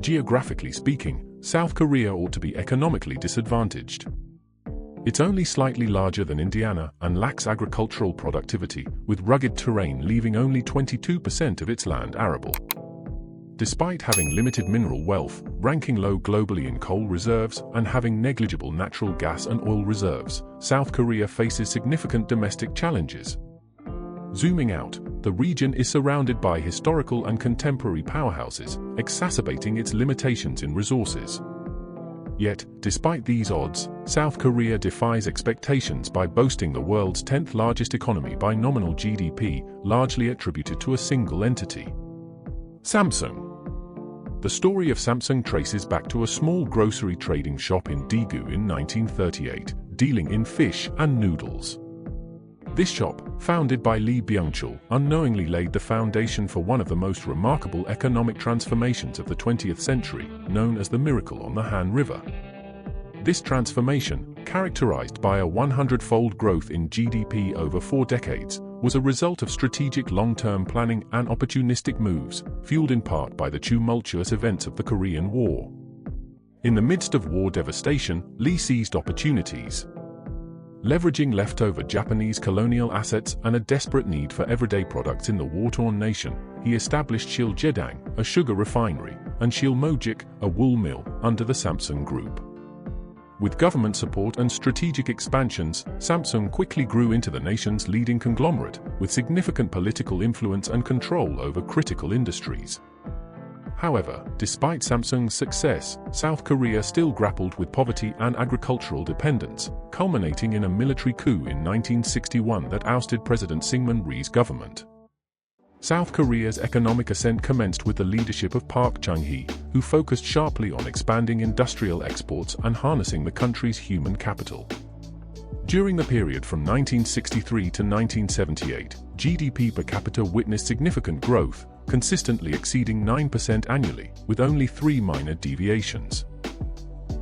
Geographically speaking, South Korea ought to be economically disadvantaged. It's only slightly larger than Indiana and lacks agricultural productivity, with rugged terrain leaving only 22% of its land arable. Despite having limited mineral wealth, ranking low globally in coal reserves, and having negligible natural gas and oil reserves, South Korea faces significant domestic challenges. Zooming out, the region is surrounded by historical and contemporary powerhouses, exacerbating its limitations in resources. Yet, despite these odds, South Korea defies expectations by boasting the world's 10th largest economy by nominal GDP, largely attributed to a single entity. Samsung. The story of Samsung traces back to a small grocery trading shop in Daegu in 1938, dealing in fish and noodles. This shop, founded by Lee Byung-chul, unknowingly laid the foundation for one of the most remarkable economic transformations of the 20th century, known as the Miracle on the Han River. This transformation, characterized by a 100-fold growth in GDP over 4 decades, was a result of strategic long-term planning and opportunistic moves, fueled in part by the tumultuous events of the Korean War. In the midst of war devastation, Lee seized opportunities. Leveraging leftover Japanese colonial assets and a desperate need for everyday products in the war-torn nation, he established Siljedang, a sugar refinery, and Silmojik, a wool mill, under the Samsung Group. With government support and strategic expansions, Samsung quickly grew into the nation's leading conglomerate, with significant political influence and control over critical industries. However, despite Samsung's success, South Korea still grappled with poverty and agricultural dependence, culminating in a military coup in 1961 that ousted President Syngman Rhee's government. South Korea's economic ascent commenced with the leadership of Park Chung-hee, who focused sharply on expanding industrial exports and harnessing the country's human capital. During the period from 1963 to 1978, GDP per capita witnessed significant growth, consistently exceeding 9% annually, with only 3 minor deviations.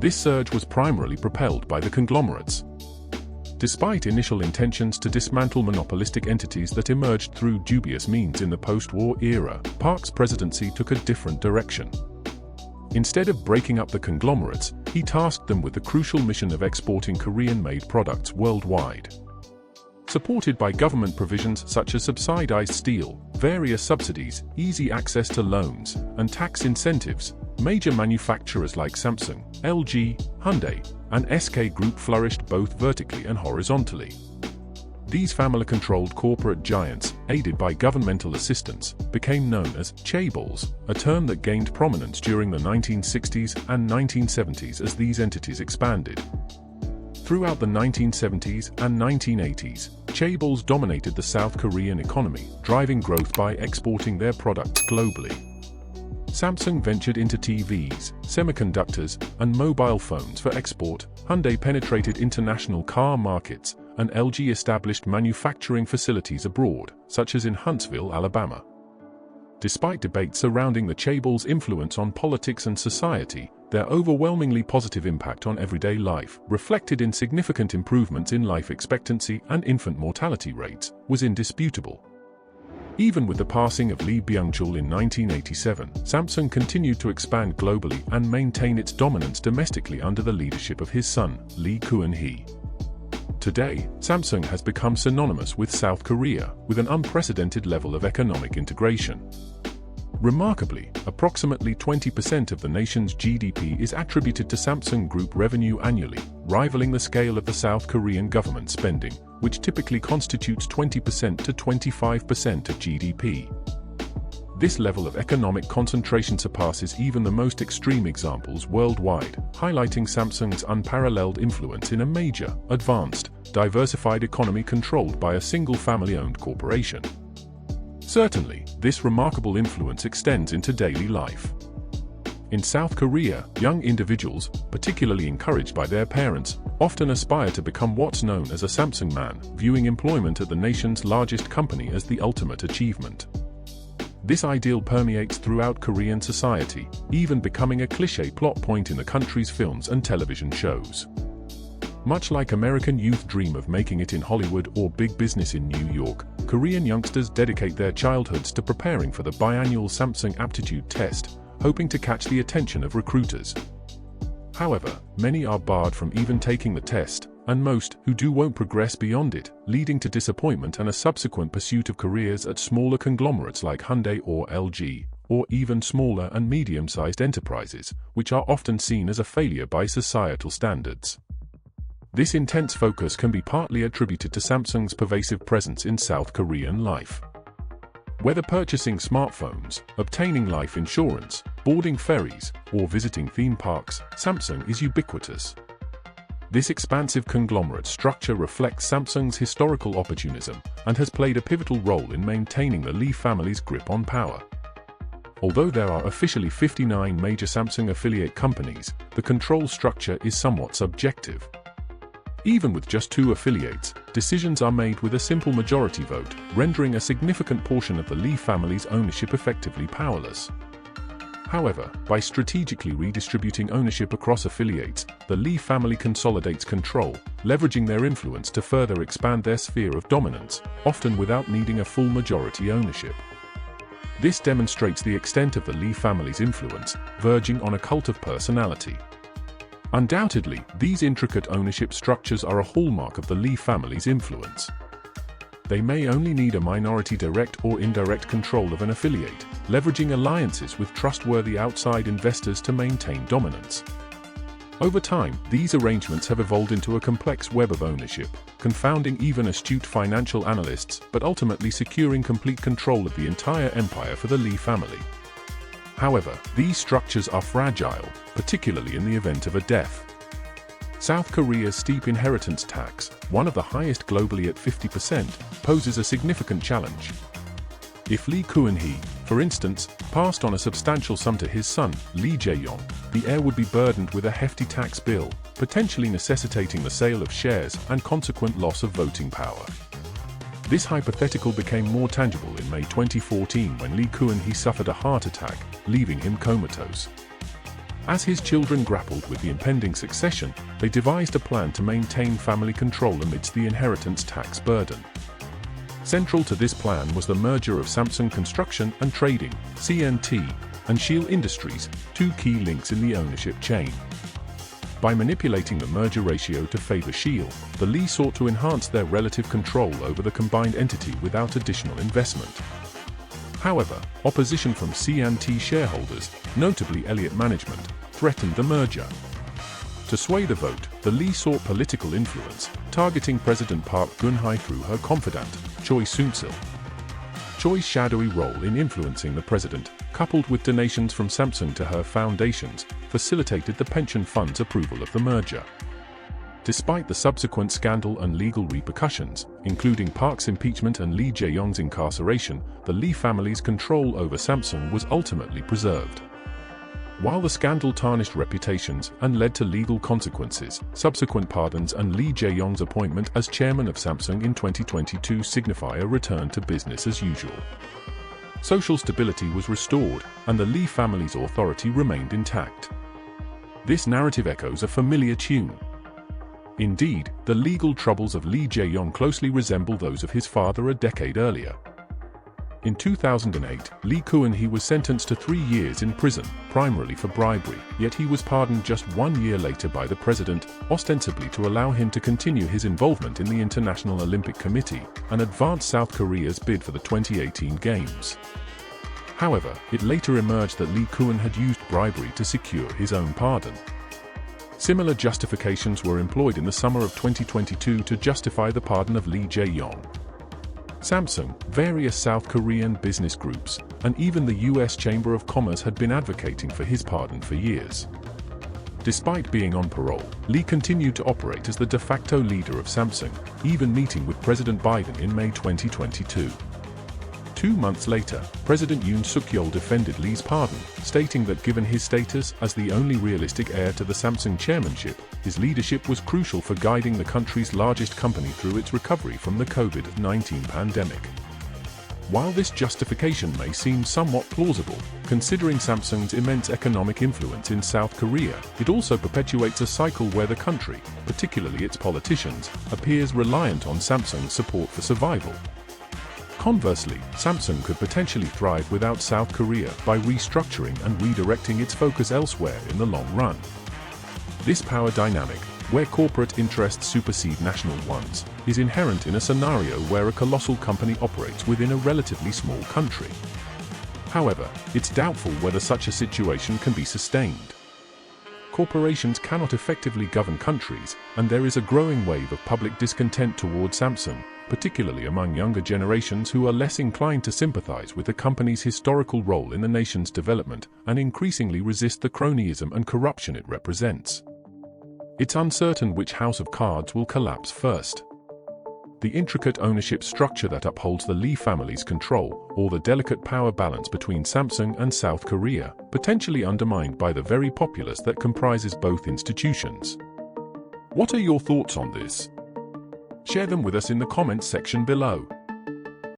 This surge was primarily propelled by the conglomerates. Despite initial intentions to dismantle monopolistic entities that emerged through dubious means in the post-war era, Park's presidency took a different direction. Instead of breaking up the conglomerates, he tasked them with the crucial mission of exporting Korean-made products worldwide. Supported by government provisions such as subsidized steel, various subsidies, easy access to loans, and tax incentives, major manufacturers like Samsung, LG, Hyundai, and SK Group flourished both vertically and horizontally. These family-controlled corporate giants, aided by governmental assistance, became known as chaebols, a term that gained prominence during the 1960s and 1970s as these entities expanded. Throughout the 1970s and 1980s, chaebols dominated the South Korean economy, driving growth by exporting their products globally. Samsung ventured into TVs, semiconductors, and mobile phones for export, Hyundai penetrated international car markets, and LG established manufacturing facilities abroad, such as in Huntsville, Alabama. Despite debates surrounding the chaebols' influence on politics and society, their overwhelmingly positive impact on everyday life, reflected in significant improvements in life expectancy and infant mortality rates, was indisputable. Even with the passing of Lee Byung-chul in 1987, Samsung continued to expand globally and maintain its dominance domestically under the leadership of his son, Lee Kuan-hee. Today, Samsung has become synonymous with South Korea, with an unprecedented level of economic integration. Remarkably, approximately 20% of the nation's GDP is attributed to Samsung Group revenue annually, rivaling the scale of the South Korean government spending, which typically constitutes 20% to 25% of GDP. This level of economic concentration surpasses even the most extreme examples worldwide, highlighting Samsung's unparalleled influence in a major, advanced, diversified economy controlled by a single family-owned corporation. Certainly, this remarkable influence extends into daily life. In South Korea, young individuals, particularly encouraged by their parents, often aspire to become what's known as a Samsung man, viewing employment at the nation's largest company as the ultimate achievement. This ideal permeates throughout Korean society, even becoming a cliché plot point in the country's films and television shows. Much like American youth dream of making it in Hollywood or big business in New York, Korean youngsters dedicate their childhoods to preparing for the biannual Samsung aptitude test, hoping to catch the attention of recruiters. However, many are barred from even taking the test, and most who do won't progress beyond it, leading to disappointment and a subsequent pursuit of careers at smaller conglomerates like Hyundai or LG, or even smaller and medium-sized enterprises, which are often seen as a failure by societal standards. This intense focus can be partly attributed to Samsung's pervasive presence in South Korean life. Whether purchasing smartphones, obtaining life insurance, boarding ferries, or visiting theme parks, Samsung is ubiquitous. This expansive conglomerate structure reflects Samsung's historical opportunism and has played a pivotal role in maintaining the Lee family's grip on power. Although there are officially 59 major Samsung affiliate companies, the control structure is somewhat subjective. Even with just 2 affiliates, decisions are made with a simple majority vote, rendering a significant portion of the Lee family's ownership effectively powerless. However, by strategically redistributing ownership across affiliates, the Lee family consolidates control, leveraging their influence to further expand their sphere of dominance, often without needing a full majority ownership. This demonstrates the extent of the Lee family's influence, verging on a cult of personality. Undoubtedly, these intricate ownership structures are a hallmark of the Lee family's influence. They may only need a minority direct or indirect control of an affiliate, leveraging alliances with trustworthy outside investors to maintain dominance. Over time, these arrangements have evolved into a complex web of ownership, confounding even astute financial analysts but ultimately securing complete control of the entire empire for the Lee family. However, these structures are fragile, particularly in the event of a death. South Korea's steep inheritance tax, one of the highest globally at 50%, poses a significant challenge. If Lee Kun-hee, for instance, passed on a substantial sum to his son, Lee Jae-yong, the heir would be burdened with a hefty tax bill, potentially necessitating the sale of shares and consequent loss of voting power. This hypothetical became more tangible in May 2014 when Lee Kun-hee suffered a heart attack, leaving him comatose. As his children grappled with the impending succession, they devised a plan to maintain family control amidst the inheritance tax burden. Central to this plan was the merger of Samsung Construction and Trading, CNT, and Sheel Industries, 2 key links in the ownership chain. By manipulating the merger ratio to favor Sheel, the Lee sought to enhance their relative control over the combined entity without additional investment. However, opposition from CNT shareholders, notably Elliott Management, threatened the merger. To sway the vote, the Lee sought political influence, targeting President Park Geun-hye through her confidant, Choi Soon-sil. Choi's shadowy role in influencing the president, coupled with donations from Samsung to her foundations, facilitated the pension fund's approval of the merger. Despite the subsequent scandal and legal repercussions, including Park's impeachment and Lee Jae-yong's incarceration, the Lee family's control over Samsung was ultimately preserved. While the scandal tarnished reputations and led to legal consequences, subsequent pardons and Lee Jae-yong's appointment as chairman of Samsung in 2022 signify a return to business as usual. Social stability was restored, and the Lee family's authority remained intact. This narrative echoes a familiar tune. Indeed, the legal troubles of Lee Jae-yong closely resemble those of his father a decade earlier. In 2008, Lee Kun-hee was sentenced to 3 years in prison, primarily for bribery, yet he was pardoned just 1 year later by the president, ostensibly to allow him to continue his involvement in the International Olympic Committee and advance South Korea's bid for the 2018 Games. However, it later emerged that Lee Kun had used bribery to secure his own pardon. Similar justifications were employed in the summer of 2022 to justify the pardon of Lee Jae-yong. Samsung, various South Korean business groups, and even the U.S. Chamber of Commerce had been advocating for his pardon for years. Despite being on parole, Lee continued to operate as the de facto leader of Samsung, even meeting with President Biden in May 2022. 2 months later, President Yoon Suk-yeol defended Lee's pardon, stating that given his status as the only realistic heir to the Samsung chairmanship, his leadership was crucial for guiding the country's largest company through its recovery from the COVID-19 pandemic. While this justification may seem somewhat plausible, considering Samsung's immense economic influence in South Korea, it also perpetuates a cycle where the country, particularly its politicians, appears reliant on Samsung's support for survival. Conversely, Samsung could potentially thrive without South Korea by restructuring and redirecting its focus elsewhere in the long run. This power dynamic, where corporate interests supersede national ones, is inherent in a scenario where a colossal company operates within a relatively small country. However, it's doubtful whether such a situation can be sustained. Corporations cannot effectively govern countries, and there is a growing wave of public discontent toward Samsung, particularly among younger generations who are less inclined to sympathize with the company's historical role in the nation's development and increasingly resist the cronyism and corruption it represents. It's uncertain which house of cards will collapse first. The intricate ownership structure that upholds the Lee family's control, or the delicate power balance between Samsung and South Korea, potentially undermined by the very populace that comprises both institutions. What are your thoughts on this? Share them with us in the comments section below.